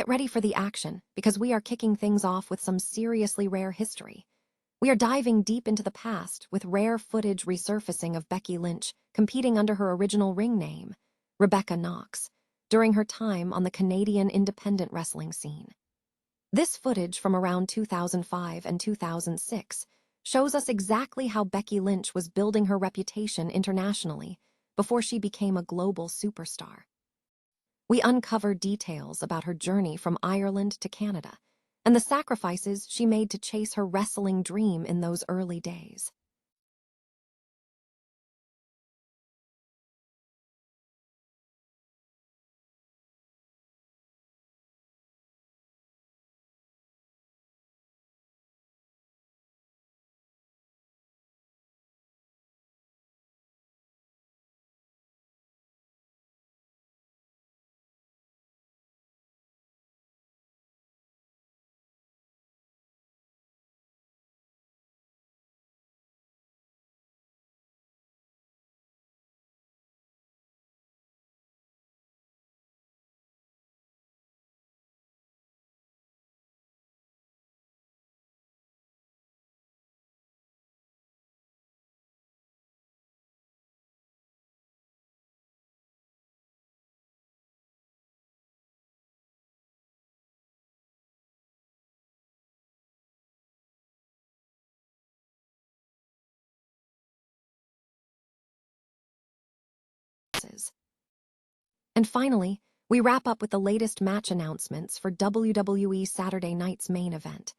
Get ready for the action, because we are kicking things off with some seriously rare history. We are diving deep into the past with rare footage resurfacing of Becky Lynch competing under her original ring name, Rebecca Knox, during her time on the Canadian independent wrestling scene. This footage from around 2005 and 2006 shows us exactly how Becky Lynch was building her reputation internationally before she became a global superstar. We uncover details about her journey from Ireland to Canada and the sacrifices she made to chase her wrestling dream in those early days. And finally, we wrap up with the latest match announcements for WWE Saturday Night's main event.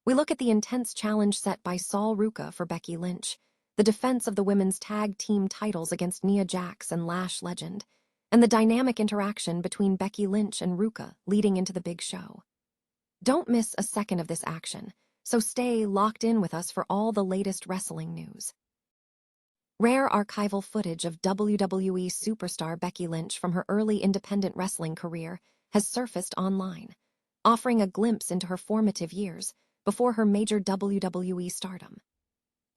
We look at the intense challenge set by Ruca for Becky Lynch, the defense of the women's tag team titles against Nia Jax and Lash Legend, and the dynamic interaction between Becky Lynch and Ruca leading into the big show. Don't miss a second of this action, so stay locked in with us for all the latest wrestling news. Rare archival footage of WWE superstar Becky Lynch from her early independent wrestling career has surfaced online, offering a glimpse into her formative years before her major WWE stardom.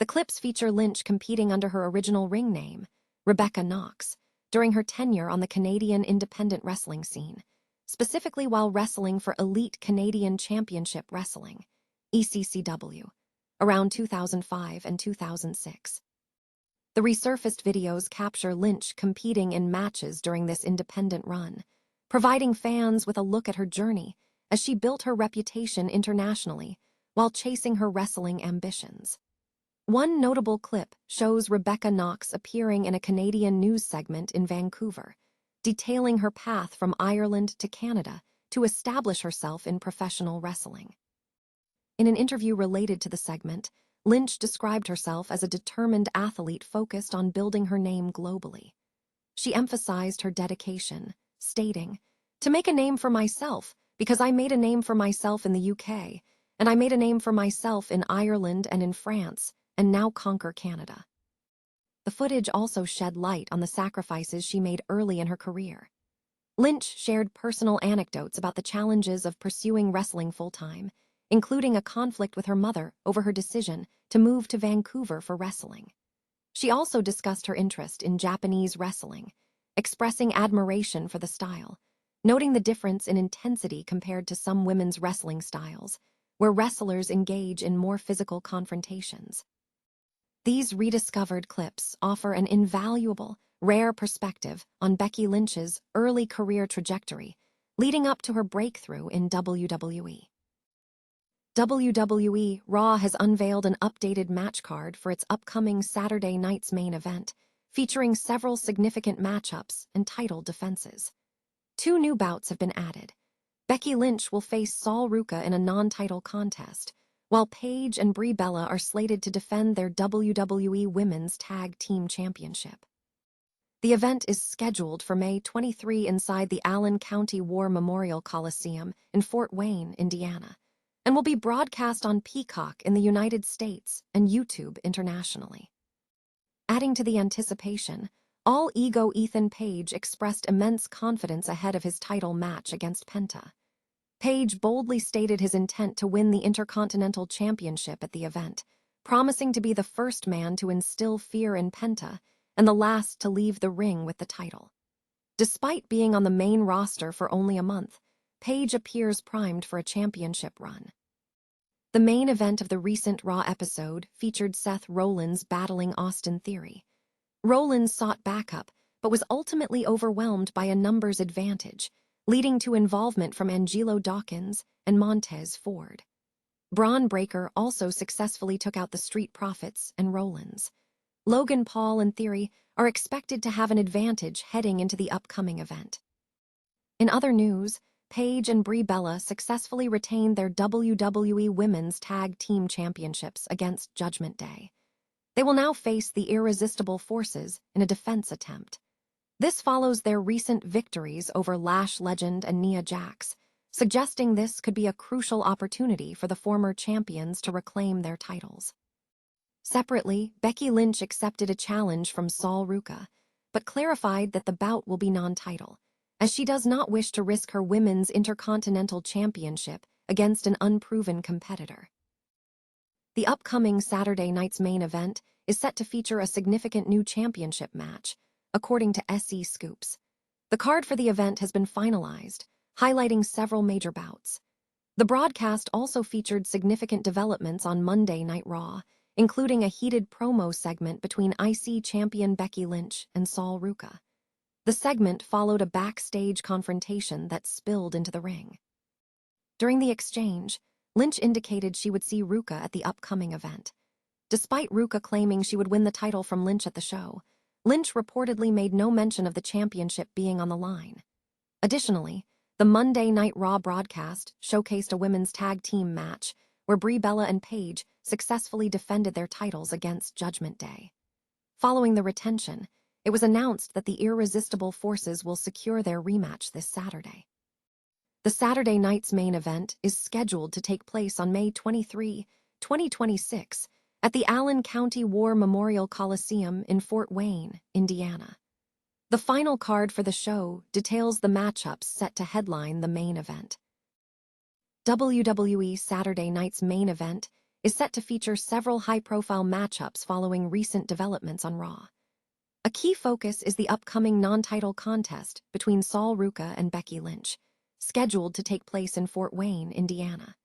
The clips feature Lynch competing under her original ring name, Rebecca Knox, during her tenure on the Canadian independent wrestling scene, specifically while wrestling for Elite Canadian Championship Wrestling, ECCW, around 2005 and 2006. The resurfaced videos capture Lynch competing in matches during this independent run, providing fans with a look at her journey as she built her reputation internationally while chasing her wrestling ambitions. One notable clip shows Rebecca Knox appearing in a Canadian news segment in Vancouver, detailing her path from Ireland to Canada to establish herself in professional wrestling. In an interview related to the segment, Lynch described herself as a determined athlete focused on building her name globally. She emphasized her dedication, stating, "To make a name for myself, because I made a name for myself in the UK, and I made a name for myself in Ireland and in France, and now conquer Canada." The footage also shed light on the sacrifices she made early in her career. Lynch shared personal anecdotes about the challenges of pursuing wrestling full-time, including a conflict with her mother over her decision to move to Vancouver for wrestling. She also discussed her interest in Japanese wrestling, expressing admiration for the style, noting the difference in intensity compared to some women's wrestling styles, where wrestlers engage in more physical confrontations. These rediscovered clips offer an invaluable, rare perspective on Becky Lynch's early career trajectory, leading up to her breakthrough in WWE. WWE Raw has unveiled an updated match card for its upcoming Saturday night's main event, featuring several significant matchups and title defenses. 2 new bouts have been added. Becky Lynch will face Ruca in a non-title contest, while Paige and Brie Bella are slated to defend their WWE Women's Tag Team Championship. The event is scheduled for May 23 inside the Allen County War Memorial Coliseum in Fort Wayne, Indiana, and will be broadcast on Peacock in the United States and YouTube internationally. Adding to the anticipation, All Ego Ethan Page expressed immense confidence ahead of his title match against Penta. Page boldly stated his intent to win the Intercontinental Championship at the event, promising to be the first man to instill fear in Penta and the last to leave the ring with the title. Despite being on the main roster for only a month, Paige appears primed for a championship run. The main event of the recent Raw episode featured Seth Rollins battling Austin Theory. Rollins sought backup, but was ultimately overwhelmed by a numbers advantage, leading to involvement from Angelo Dawkins and Montez Ford. Braun Breaker also successfully took out the Street Profits and Rollins. Logan Paul and Theory are expected to have an advantage heading into the upcoming event. In other news, Paige and Brie Bella successfully retained their WWE Women's Tag Team Championships against Judgment Day. They will now face the Irresistible Forces in a defense attempt. This follows their recent victories over Lash Legend and Nia Jax, suggesting this could be a crucial opportunity for the former champions to reclaim their titles. Separately, Becky Lynch accepted a challenge from Sol Ruca, but clarified that the bout will be non-title, as she does not wish to risk her Women's Intercontinental Championship against an unproven competitor. The upcoming Saturday night's main event is set to feature a significant new championship match, according to SE Scoops. The card for the event has been finalized, highlighting several major bouts. The broadcast also featured significant developments on Monday Night Raw, including a heated promo segment between IC champion Becky Lynch and Sol Ruca. The segment followed a backstage confrontation that spilled into the ring. During the exchange, Lynch indicated she would see Ruca at the upcoming event. Despite Ruca claiming she would win the title from Lynch at the show, Lynch reportedly made no mention of the championship being on the line. Additionally, the Monday Night Raw broadcast showcased a women's tag team match where Brie Bella and Paige successfully defended their titles against Judgment Day. Following the retention, it was announced that the Irresistible Forces will secure their rematch this Saturday. The Saturday night's main event is scheduled to take place on May 23, 2026, at the Allen County War Memorial Coliseum in Fort Wayne, Indiana. The final card for the show details the matchups set to headline the main event. WWE Saturday night's main event is set to feature several high-profile matchups following recent developments on Raw. A key focus is the upcoming non-title contest between Sol Ruca and Becky Lynch, scheduled to take place in Fort Wayne, Indiana.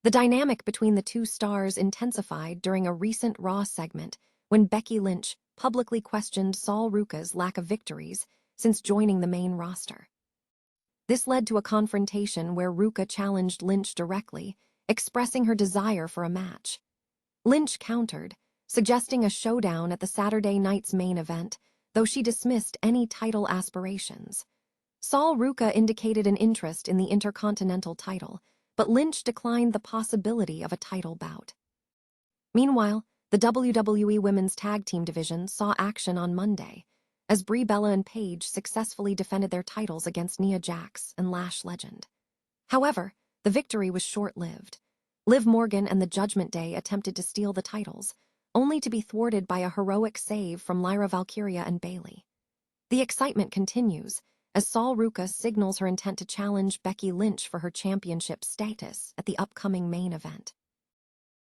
The dynamic between the two stars intensified during a recent Raw segment when Becky Lynch publicly questioned Sol Ruca's lack of victories since joining the main roster. This led to a confrontation where Ruca challenged Lynch directly, expressing her desire for a match. Lynch countered, suggesting a showdown at the Saturday night's main event, though she dismissed any title aspirations. Sol Ruca indicated an interest in the Intercontinental title, but Lynch declined the possibility of a title bout. Meanwhile, the WWE Women's Tag Team division saw action on Monday, as Brie Bella and Paige successfully defended their titles against Nia Jax and Lash Legend. However, the victory was short-lived. Liv Morgan and the Judgment Day attempted to steal the titles, only to be thwarted by a heroic save from Lyra Valkyria and Bayley. The excitement continues, as Sol Ruca signals her intent to challenge Becky Lynch for her championship status at the upcoming main event.